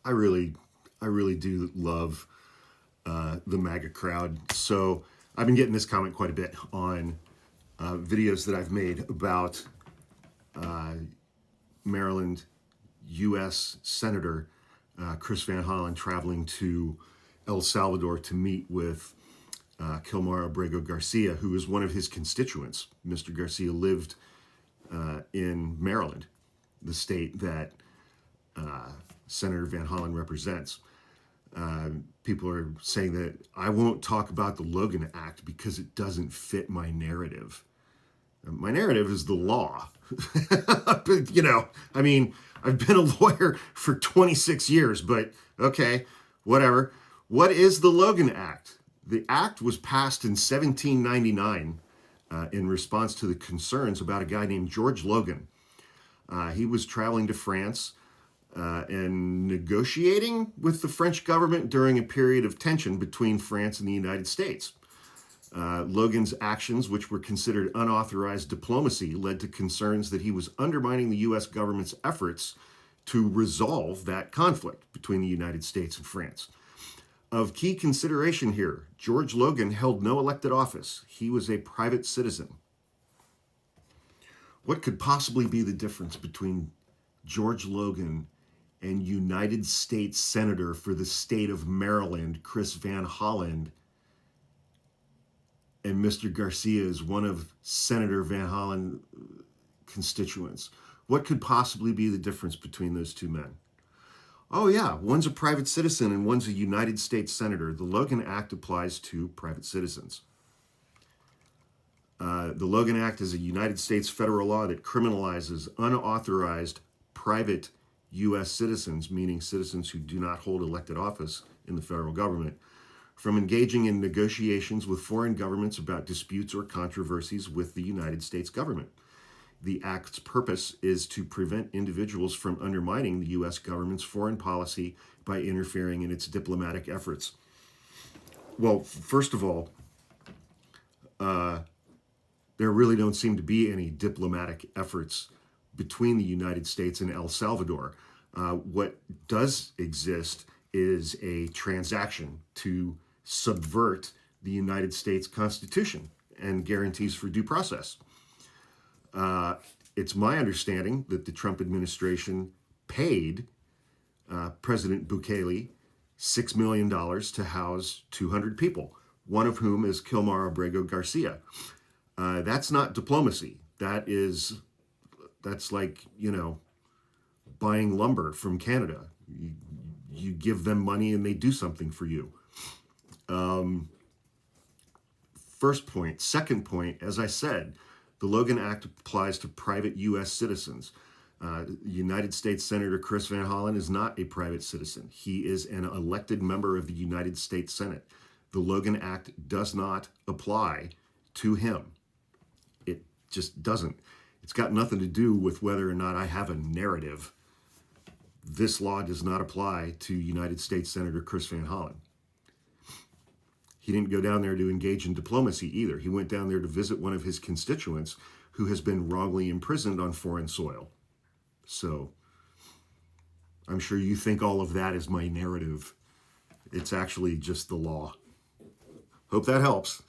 I really, I really do love the MAGA crowd. So I've been getting this comment quite a bit on videos that I've made about Maryland U.S. Senator Chris Van Hollen traveling to El Salvador to meet with Kilmar Abrego Garcia, who is one of his constituents. Mr. Garcia lived in Maryland, the state that Senator Van Hollen represents. People are saying that I won't talk about the Logan Act because it doesn't fit my narrative. My narrative is the law. I mean, I've been a lawyer for 26 years, but okay, whatever. What is the Logan Act? The act was passed in 1799 in response to the concerns about a guy named George Logan. He was traveling to France and negotiating with the French government during a period of tension between France and the United States. Logan's actions, which were considered unauthorized diplomacy, led to concerns that he was undermining the U.S. government's efforts to resolve that conflict between the United States and France. Of key consideration here, George Logan held no elected office. He was a private citizen. What could possibly be the difference between George Logan and United States Senator for the state of Maryland, Chris Van Hollen, and Mr. Garcia is one of Senator Van Hollen's constituents? What could possibly be the difference between those two men? Oh, yeah, one's a private citizen and one's a United States Senator. The Logan Act applies to private citizens. The Logan Act is a United States federal law that criminalizes unauthorized private U.S. citizens, meaning citizens who do not hold elected office in the federal government, from engaging in negotiations with foreign governments about disputes or controversies with the United States government. The Act's purpose is to prevent individuals from undermining the U.S. government's foreign policy by interfering in its diplomatic efforts. Well, first of all, there really don't seem to be any diplomatic efforts between the United States and El Salvador. What does exist is a transaction to subvert the United States Constitution and guarantees for due process. It's my understanding that the Trump administration paid President Bukele $6 million to house 200 people, one of whom is Kilmar Abrego Garcia. That's not diplomacy. That's like, buying lumber from Canada. You give them money and they do something for you. First point. Second point, as I said, the Logan Act applies to private U.S. citizens. United States Senator Chris Van Hollen is not a private citizen. He is an elected member of the United States Senate. The Logan Act does not apply to him. It just doesn't. It's got nothing to do with whether or not I have a narrative. This law does not apply to United States Senator Chris Van Hollen. He didn't go down there to engage in diplomacy either. He went down there to visit one of his constituents who has been wrongly imprisoned on foreign soil. So I'm sure you think all of that is my narrative. It's actually just the law. Hope that helps.